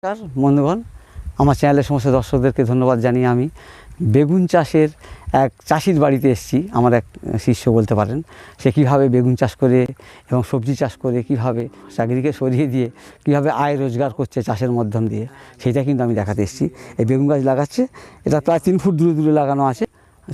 নমস্কার বন্ধুগণ, আমার চ্যানেলের সমস্ত দর্শকদেরকে ধন্যবাদ জানিয়ে আমি বেগুন চাষের এক চাষির বাড়িতে এসেছি। আমার এক শিষ্য বলতে পারেন, সে কীভাবে বেগুন চাষ করে এবং সবজি চাষ করে কীভাবে চাকরিকে সরিয়ে দিয়ে কীভাবে আয় রোজগার করছে চাষের মাধ্যম দিয়ে, সেটা কিন্তু আমি দেখাতে এসেছি। এই বেগুন গাছ লাগাচ্ছে, এটা প্রায় 3 ফুট দূরে দূরে লাগানো আছে।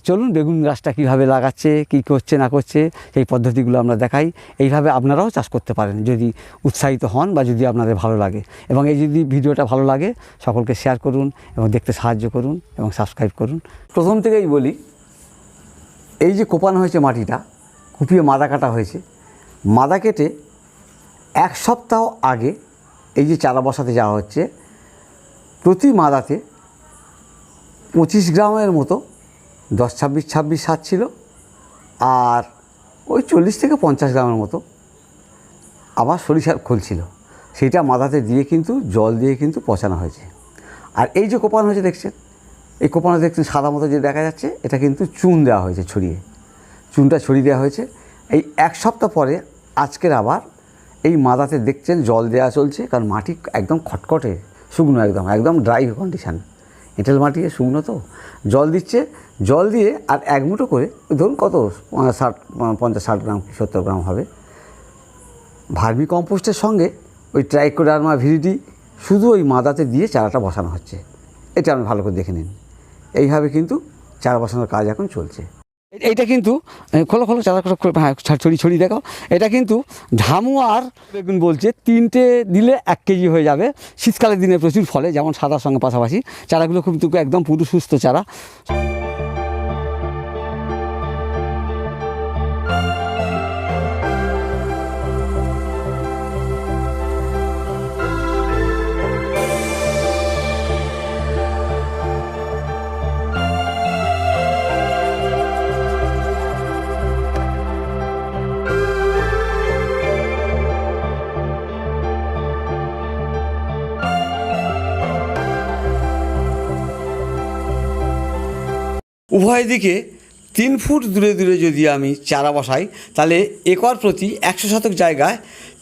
চলুন বেগুন গাছটা কীভাবে লাগাচ্ছে, কী করছে না করছে, সেই পদ্ধতিগুলো আমরা দেখাই। এইভাবে আপনারাও চাষ করতে পারেন যদি উৎসাহিত হন বা যদি আপনাদের ভালো লাগে। এবং এই যদি ভিডিওটা ভালো লাগে সকলকে শেয়ার করুন এবং দেখতে সাহায্য করুন এবং সাবস্ক্রাইব করুন। প্রথম থেকেই বলি, এই যে কোপানো হয়েছে মাটিটা, কুপিয়ে মাদা কাটা হয়েছে, মাদা কেটে 1 সপ্তাহ আগে এই যে চারা বসাতে যাওয়া হচ্ছে। প্রতি মাদাতে 25 গ্রামের মতো 10-26-26 সার ছিল, আর ওই 40 থেকে 50 গ্রামের মতো আবার সরিষার খোল ছিল। সেটা মাদাতে দিয়ে কিন্তু জল দিয়ে কিন্তু পচানো হয়েছে। আর এই যে কোপানো হয়েছে দেখছেন, এই কোপানো দেখছেন সাদা মতো যে দেখা যাচ্ছে, এটা কিন্তু চুন দেওয়া হয়েছে, চুনটা ছড়িয়ে দেওয়া হয়েছে। এই 1 সপ্তাহ পরে আজকের আবার এই মাদাতে দেখছেন জল দেওয়া চলছে, কারণ মাটি একদম খটখটে শুকনো, একদম ড্রাই কন্ডিশান। এঁটেল মাটি শুকনো, তো জল দিচ্ছে, জল দিয়ে আর 1 মুঠো করে, ধরুন কত 50-60 গ্রাম 70 গ্রাম হবে ভার্মি কম্পোস্টের সঙ্গে ওই ট্রাইকোডার্মা ভিরিডি শুধু ওই মাদাতে দিয়ে চারাটা বসানো হচ্ছে। এটা আপনি ভালো করে দেখে নিন। এইভাবে কিন্তু চারা বসানোর কাজ এখন চলছে। এইটা কিন্তু খোলো চারা হ্যাঁ ছড়িয়ে দেখাও। এটা কিন্তু ঝামু আর বেগুন বলছে, 3টে দিলে 1 কেজি হয়ে যাবে। শীতকালের দিনে প্রচুর ফলে, যেমন সাদার সঙ্গে পাশাপাশি। চারাগুলো কিন্তু একদম পুরো সুস্থ চারা। উভয় দিকে 3 ফুট দূরে দূরে যদি আমি চারা বসাই, তাহলে একর প্রতি 100 শতক জায়গায়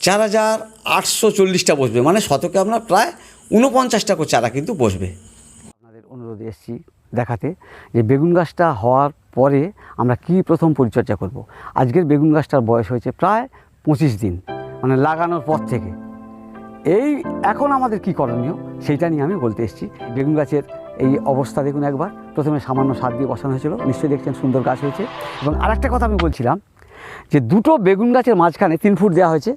4840টা বসবে। মানে শতকে আপনার প্রায় 49টা করে চারা কিন্তু বসবে। আপনাদের অনুরোধে এসেছি দেখাতে যে বেগুন গাছটা হওয়ার পরে আমরা কি প্রথম পরিচর্যা করব। আজকের বেগুন গাছটার বয়স হয়েছে প্রায় 25 দিন, মানে লাগানোর পর থেকে। এই এখন আমাদের কি করণীয় সেইটা নিয়ে আমি বলতে এসেছি। বেগুন গাছের এই অবস্থা দেখুন একবার। প্রথমে সামান্য সার দিয়ে বসানো হয়েছিল, নিশ্চয়ই দেখছেন সুন্দর গাছ হয়েছে। এবং আরেকটা কথা আমি বলছিলাম যে 2টো বেগুন গাছের মাঝখানে 3 ফুট দেওয়া হয়েছে,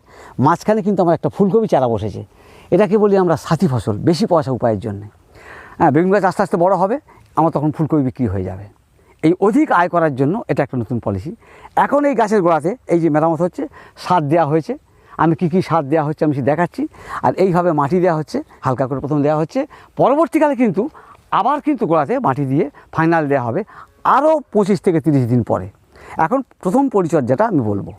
মাঝখানে কিন্তু আমার একটা ফুলকপি চারা বসেছে। এটাকে বলি আমরা সাথী ফসল, বেশি পয়সা উপায়ের জন্যে। হ্যাঁ, বেগুন গাছ আস্তে আস্তে বড় হবে, আমার তখন ফুলকপি বিক্রি হয়ে যাবে। এই অধিক আয় করার জন্য এটা একটা নতুন পলিসি। এখন এই গাছের গোড়াতে এই যে মেরামত হচ্ছে, সার দেওয়া হয়েছে। আমি কী সার দেওয়া হচ্ছে আমি দেখাচ্ছি। আর এইভাবে মাটি দেওয়া হচ্ছে, হালকা করে প্রথম দেওয়া হচ্ছে। পরবর্তীকালে কিন্তু আবার কিন্তু গোড়াতে মাটি দিয়ে ফাইনাল দেওয়া হবে আরও 25 থেকে 30 দিন পরে। এখন প্রথম পরিচর্যাটা আমি বলবো।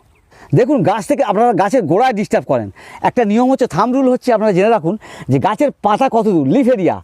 দেখুন, গাছ থেকে আপনারা গাছের গোড়ায় ডিস্টার্ব করেন। একটা নিয়ম হচ্ছে, থাম্ব রুল হচ্ছে, আপনারা জেনে রাখুন যে গাছের পাতা কত দূর, লিফ এরিয়া।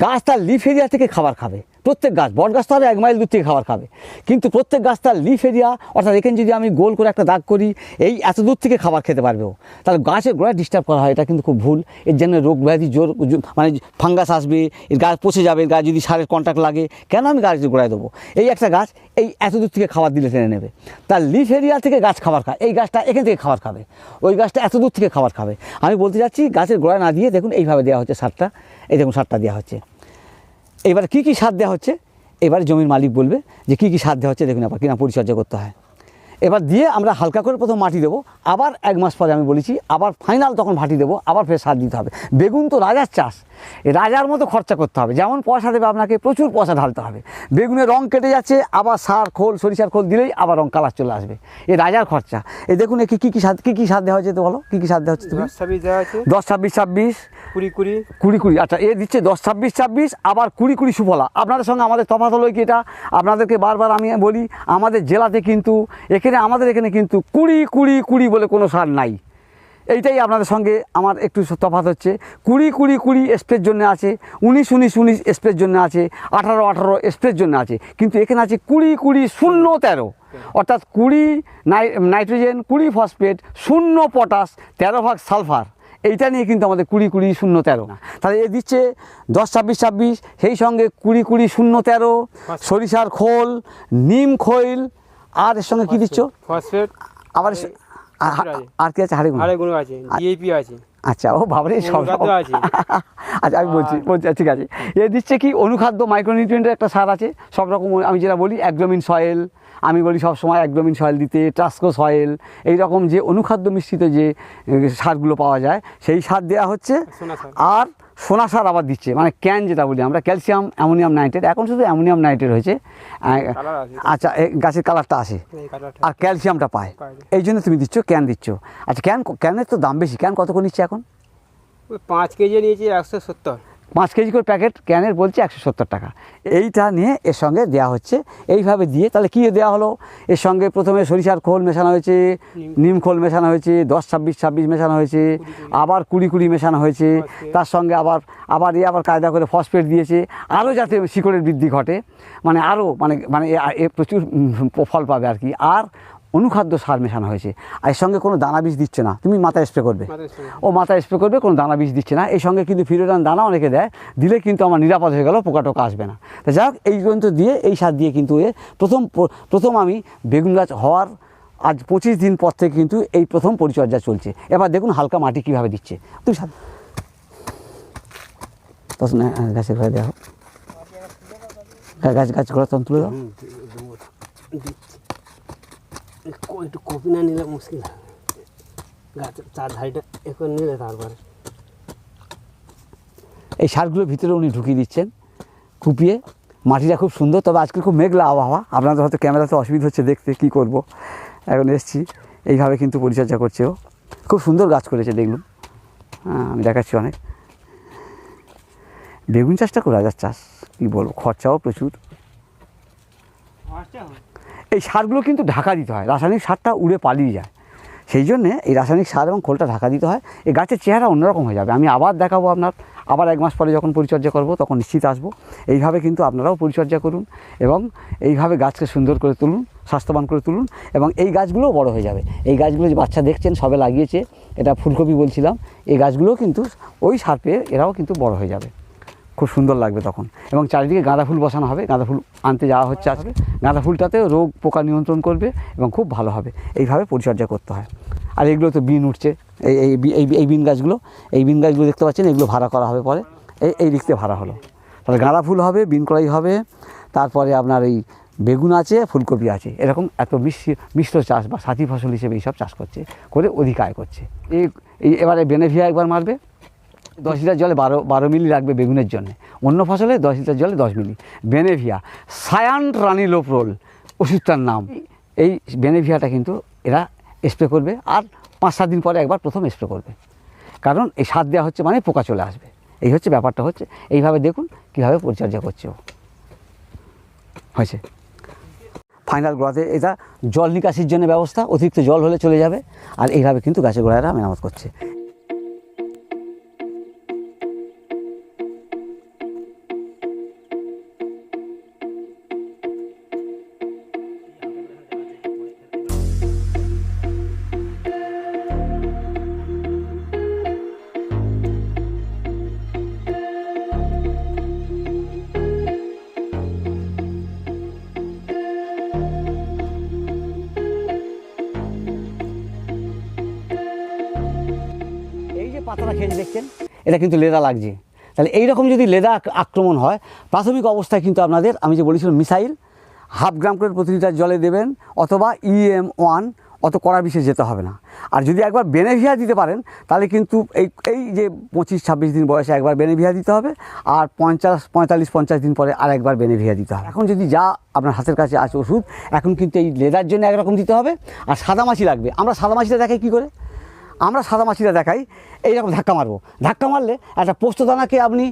গাছ তার লিফ এরিয়া থেকে খাবার খাবে। প্রত্যেক গাছ, বট গাছ তাহলে 1 মাইল দূর থেকে খাবার খাবে, কিন্তু প্রত্যেক গাছ তার লিফ এরিয়া, অর্থাৎ এখানে যদি আমি গোল করে একটা দাগ করি, এই এত দূর থেকে খাবার খেতে পারবেও। তাহলে গাছের গোড়ায় ডিস্টার্ব করা হয়, এটা কিন্তু খুব ভুল। এর জন্য রোগ ব্যাধি জোর, মানে ফাঙ্গাস আসবে, এর গাছ পচে যাবে, গাছ যদি সারের কন্ট্যাক্ট লাগে। কেন আমি গাছের গোড়ায় দেবো? এই একটা গাছ এই এত দূর থেকে খাবার দিলে টেনে নেবে, তার লিফ এরিয়া থেকে গাছ খাবার খায়। এই গাছটা এখান থেকে খাবার খাবে, ওই গাছটা এত দূর থেকে খাবার খাবে। আমি বলতে যাচ্ছি, গাছের গোড়ায় না দিয়ে দেখুন এইভাবে দেওয়া হচ্ছে সারটা। এই দেখুন সারটা দেওয়া হচ্ছে। এবারে কী সার দেওয়া হচ্ছে, এবারে জমির মালিক বলবে যে কী সার দেওয়া হচ্ছে। দেখুন আবার কিনা পরিচর্যা করতে হয়। এবার দিয়ে আমরা হালকা করে প্রথম মাটি দেবো, আবার 1 মাস পরে আমি বলেছি আবার ফাইনাল তখন মাটি দেবো, আবার ফের সার দিতে হবে। বেগুন তো রাজার চাষ, রাজার মতো খরচা করতে হবে। যেমন পয়সা দেবে আপনাকে, প্রচুর পয়সা ঢালতে হবে। বেগুনের রং কেটে যাচ্ছে, আবার সার খোল, সরিষার খোল দিলেই আবার রং কালার চলে আসবে। এই রাজার খরচা। এই দেখুন কী সার দেওয়া হচ্ছে, তো বলো কী সার দেওয়া হচ্ছে? 10-26-26, 20-20। আচ্ছা, এ দিচ্ছে 10-26-26, আবার 20-20 সুফলা। আপনাদের সঙ্গে আমাদের তফাৎ হলো কি, এটা আপনাদেরকে বারবার আমি বলি, আমাদের জেলাতে কিন্তু আমাদের এখানে কিন্তু 20-20-20 বলে কোনো সার নাই। এইটাই আপনাদের সঙ্গে আমার একটু তফাৎ হচ্ছে। 20-20-20 স্প্রের জন্য আছে, 19-19-19 স্প্রের জন্য আছে, 18-18 স্প্রের জন্য আছে। কিন্তু এখানে আছে 20-20-0-13, অর্থাৎ 20 নাইট্রোজেন, 20 ফসফেট, 0 পটাশ, 13 ভাগ সালফার। এইটা নিয়ে কিন্তু আমাদের 20-20-0-13 না, তাহলে এ দিচ্ছে 10-26-26, সেই সঙ্গে 20-20-0-13 সরিষার খোল, নিম খৈল, আর এর সঙ্গে কি দিচ্ছ? ফসফেট, আবার আর কি আছে? হাড়ে গুঁড়ো আছে, ডিএপি আছে। আচ্ছা, ও বাবারে সব আছে। আচ্ছা, আমি বলছি ঠিক আছে। এ দিচ্ছে কি অনুখাদ্য, মাইক্রোনিউট্রিয়েন্টের একটা সার আছে সব রকম। আমি যেটা বলি অ্যাগ্রোমিন সয়েল, আমি বলি সবসময় অ্যাগ্রোমিন সয়েল দিতে, ট্রাস্কো সয়েল, এইরকম যে অনুখাদ্য মিশ্রিত যে সারগুলো পাওয়া যায় সেই সার দেওয়া হচ্ছে। আর সোনা সার আবার দিচ্ছে, মানে ক্যান যেটা বলি আমরা, ক্যালসিয়াম অ্যামোনিয়াম নাইট্রেট, এখন শুধু অ্যামোনিয়াম নাইট্রেট হয়েছে। আচ্ছা, গাছের কালারটা আসে আর ক্যালসিয়ামটা পায়, এই জন্য তুমি দিচ্ছ, ক্যান দিচ্ছ। আচ্ছা, ক্যানের তো দাম বেশি, ক্যান কত করে নিচ্ছে এখন? 5 কেজি নিয়েছি 170। 5 কেজি করে প্যাকেট ক্যানের বলছে 170 টাকা। এইটা নিয়ে এর সঙ্গে দেওয়া হচ্ছে, এইভাবে দিয়ে তাহলে কী দেওয়া হলো? এর সঙ্গে প্রথমে সরিষার খোল মেশানো হয়েছে, নিম খোল মেশানো হয়েছে, 10-26-26 মেশানো হয়েছে, আবার 20-20 মেশানো হয়েছে, তার সঙ্গে আবার কায়দা করে ফসফেট দিয়েছে, আরও যাতে শিকড়ের বৃদ্ধি ঘটে, মানে আরও মানে এ প্রচুর ফল পাবে আর কি। আর অনুখাদ্য সার মেশানো হয়েছে, আর এর সঙ্গে কোনো দানা বীজ দিচ্ছে না। তুমি মাথায় স্প্রে করবে, ও মাথায় স্প্রে করবে, কোনো দানা বীজ দিচ্ছে না। এই সঙ্গে কিন্তু ফিরোডান দানা অনেকে দেয়, দিলে কিন্তু আমার নিরাপদ হয়ে গেল, পোকা টোকা আসবে না। তা যাই হোক, এই পর্যন্ত দিয়ে এই সার দিয়ে কিন্তু প্রথম আমি বেগুন গাছ হওয়ার আজ 25 দিন পর থেকে কিন্তু এই প্রথম পরিচর্যা চলছে। এবার দেখুন হালকা মাটি কীভাবে দিচ্ছে। তুই সার তখন গাছের ঘরে দেওয়া হোক, গাছ ঘোরা তখন তুলে দাও। একটু কপি না নিলে মুশকিল, গাছের 4 ধারিটা এখন নিলে তারপরে এই সারগুলোর ভিতরে উনি ঢুকিয়ে দিচ্ছেন কুপিয়ে। মাটিটা খুব সুন্দর, তবে আজকে খুব মেঘলা আবহাওয়া, আপনাদের হয়তো ক্যামেরাতে অসুবিধা হচ্ছে দেখতে, কী করব, এখন এসছি। এইভাবে কিন্তু পরিচর্যা করছে ও, খুব সুন্দর গাছ করেছে দেখলুন। আমি দেখাচ্ছি অনেক। বেগুন চাষটা খুব রাজার চাষ, কী বলবো, খরচাও প্রচুর। এই সারগুলো কিন্তু ঢাকা দিতে হয়, রাসায়নিক সারটা উড়ে পালিয়ে যায়, সেই জন্যে এই রাসায়নিক সার এবং খোলটা ঢাকা দিতে হয়। এই গাছের চেহারা অন্যরকম হয়ে যাবে। আমি আবার দেখাবো আপনার, আবার 1 মাস পরে যখন পরিচর্যা করব তখন নিশ্চিত আসবো। এইভাবে কিন্তু আপনারাও পরিচর্যা করুন এবং এইভাবে গাছকে সুন্দর করে তুলুন, স্বাস্থ্যবান করে তুলুন, এবং এই গাছগুলোও বড় হয়ে যাবে। এই গাছগুলো যে বাচ্চা দেখছেন সবে লাগিয়েছে, এটা ফুলকপি বলছিলাম, এই গাছগুলোও কিন্তু ওই সার পেয়ে এরাও কিন্তু বড় হয়ে যাবে, খুব সুন্দর লাগবে তখন। এবং চারিদিকে গাঁদা ফুল বসানো হবে, গাঁদা ফুল আনতে যাওয়া হচ্ছে আজকে। গাঁদা ফুলটাতেও রোগ পোকা নিয়ন্ত্রণ করবে এবং খুব ভালো হবে। এইভাবে পরিচর্যা করতে হয়। আর এগুলো তো বিন উঠছে, এই বিন গাছগুলো, দেখতে পাচ্ছেন, এগুলো ভাড়া করা হবে পরে, এই দিকতে ভাড়া হলো। তাহলে গাঁদা ফুল হবে, বিন কড়াই হবে, তারপরে আপনার এই বেগুন আছে, ফুলকপি আছে, এরকম এত মিশ্র চাষ বা সাথী ফসল হিসেবে এইসব চাষ করছে, করে অধিক আয় করছে। এবারে বেনেভিয়া একবার মারবে, 10 লিটার জলে 12 মিলি লাগবে বেগুনের জন্য। অন্য ফসলে 10 লিটার জলে 10 মিলি। বেনেভিয়া সায়ান্ট্রানিলোপ্রোল ওষুধটার নাম। এই বেনেভিয়াটা কিন্তু এরা স্প্রে করবে, আর 5-7 দিন পরে একবার প্রথম স্প্রে করবে, কারণ এই সার দেওয়া হচ্ছে মানে পোকা চলে আসবে। এই হচ্ছে ব্যাপারটা হচ্ছে। এইভাবে দেখুন কীভাবে পরিচর্যা করছে ও। হয়েছে ফাইনাল গোড়াতে এটা জল নিকাশির জন্য ব্যবস্থা, অতিরিক্ত জল হলে চলে যাবে। আর এইভাবে কিন্তু গাছের গোড়ায়রা মেরামত করছে। পাতাটা খেয়ে দেখছেন, এটা কিন্তু লেদা লাগছে। তাহলে এইরকম যদি লেদা আক্রমণ হয়, প্রাথমিক অবস্থায় কিন্তু আপনাদের আমি যে বলেছিলাম মিসাইল 1/2 গ্রাম করে প্রতি লিটার জলে দেবেন, অথবা EM1, অত কড়া বিষে যেতে হবে না। আর যদি একবার বেনেভিয়া দিতে পারেন তাহলে কিন্তু এই যে 25-26 দিন বয়সে একবার বেনেভিয়া দিতে হবে, আর 45-50 দিন পরে আর একবার বেনেভিয়া দিতে হবে। এখন যদি যা আপনার হাতের কাছে আছে ওষুধ, এখন কিন্তু এই লেদার জন্য একরকম দিতে হবে। আর সাদামাছি লাগবে, আমরা সাদামাছিটা দেখাই কী করে, আমরা সাদামাছিটা দেখাই এইরকম ধাক্কা মারবো। ধাক্কা মারলে একটা পোস্তদানাকে আপনি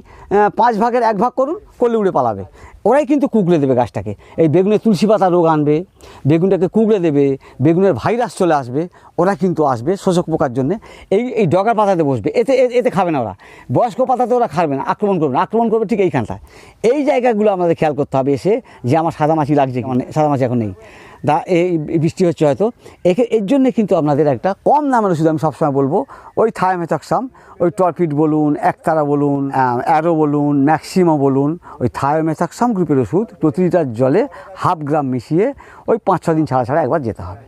5 ভাগের 1 ভাগ করলে উড়ে পালাবে। ওরাই কিন্তু কুকড়ে দেবে গাছটাকে। এই বেগুনের তুলসী পাতা রোগ আনবে, বেগুনটাকে কুকড়ে দেবে, বেগুনের ভাইরাস চলে আসবে, ওরা কিন্তু আসবে শোষক পোকার জন্য। এই ডগার পাতাতে বসবে, এতে খাবে না ওরা। বয়স্ক পাতাতে ওরা খাবে না, আক্রমণ করবে ঠিক এইখানটায়। এই জায়গাগুলো আমাদের খেয়াল করতে হবে এসে, যে আমার সাদামাছি লাগছে, মানে সাদামাছি এখন নেই। এই বৃষ্টি হচ্ছে হয়তো এর জন্যে কিন্তু আপনাদের একটা কম দামের ওষুধ আমি সবসময় বলবো, ওই থায়োমেথক্সাম, ওই টরপিড বলুন, একতারা বলুন, অ্যারো বলুন, ম্যাক্সিমো বলুন, ওই থায়োমেথক্সাম গ্রুপের ওষুধ প্রতি লিটার জলে 1/2 গ্রাম মিশিয়ে ওই 5-6 দিন ছাড়া ছাড়া একবার যেতে হবে।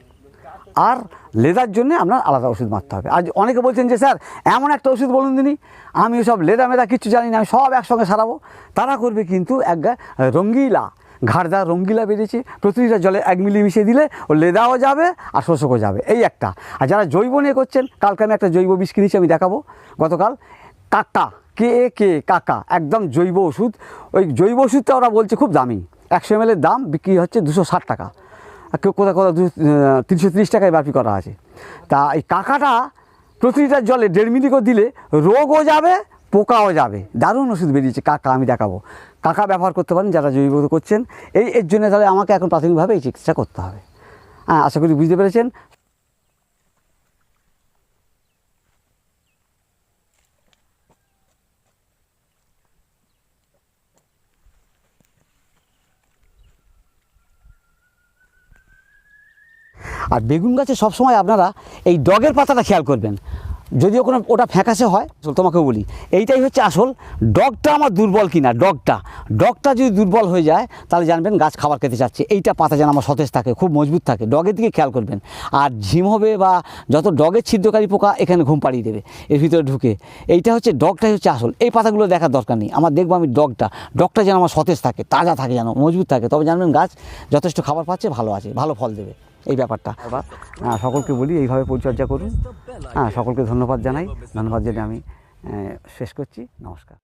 আর লেদার জন্য আপনার আলাদা ওষুধ মারতে হবে। আজ অনেকে বলছেন যে স্যার এমন একটা ওষুধ বলুন দিনই, আমি সব লেদা মেদা কিচ্ছু জানি না, আমি সব একসঙ্গে সারাবো। তারা করবে কিন্তু রঙ্গিলা, ঘাড়দার রঙ্গিলা বেরিয়েছে, প্রতি লিটার জলে 1 মিলি মিশিয়ে দিলে ও লেদাও যাবে আর শোষকও যাবে, এই একটা। আর যারা জৈব নিয়ে করছেন, কালকে আমি একটা জৈব বিষ কিনেছি, আমি দেখাবো গতকাল, কাকা কাকা একদম জৈব ওষুধ। ওই জৈব ওষুধটা ওরা বলছে খুব দামি, 100 ml এর দাম বিক্রি হচ্ছে 260 টাকা, কেউ কোথাও 330 টাকায় ব্যাপী করা আছে। তা এই কাকাটা প্রতি লিটার জলে 1.5 মিলি করে দিলে রোগও যাবে, পোকাও যাবে, দারুণ ওষুধ বেরিয়েছে কাকা, আমি দেখাবো। কাকা ব্যবহার করতে পারেন যারা জৈব করছেন। এর জন্য তাহলে আমাকে এখন প্রাথমিকভাবে এই চিকিৎসা করতে হবে। হ্যাঁ, আশা করি বুঝতে পেরেছেন। আর বেগুন গাছে সবসময় আপনারা এই ডগের পাতাটা খেয়াল করবেন, যদিও কোনো ওটা ফ্যাকাশে হয়, তোমাকে বলি এইটাই হচ্ছে আসল, ডগটা আমার দুর্বল কিনা। ডগটা যদি দুর্বল হয়ে যায় তাহলে জানবেন গাছ খাবার খেতে চাচ্ছে। এইটা পাতা যেন আমার সতেজ থাকে, খুব মজবুত থাকে, ডগের দিকে খেয়াল করবেন। আর ঝিম হবে বা যত ডগের ছিদ্রকারী পোকা এখানে ঘুম পাড়িয়ে দেবে এর ভিতরে ঢুকে, এইটা হচ্ছে ডগটাই হচ্ছে আসল। এই পাতাগুলো দেখার দরকার নেই, আমার দেখবো আমি ডগটা যেন আমার সতেজ থাকে, তাজা থাকে, যেন মজবুত থাকে, তবে জানবেন গাছ যথেষ্ট খাবার পাচ্ছে, ভালো আছে, ভালো ফল দেবে। এই ব্যাপারটা আবার সকলকে বলি এইভাবে পরিচর্যা করুন। সকলকে ধন্যবাদ জানাই, ধন্যবাদ জেনে আমি শেষ করছি। নমস্কার।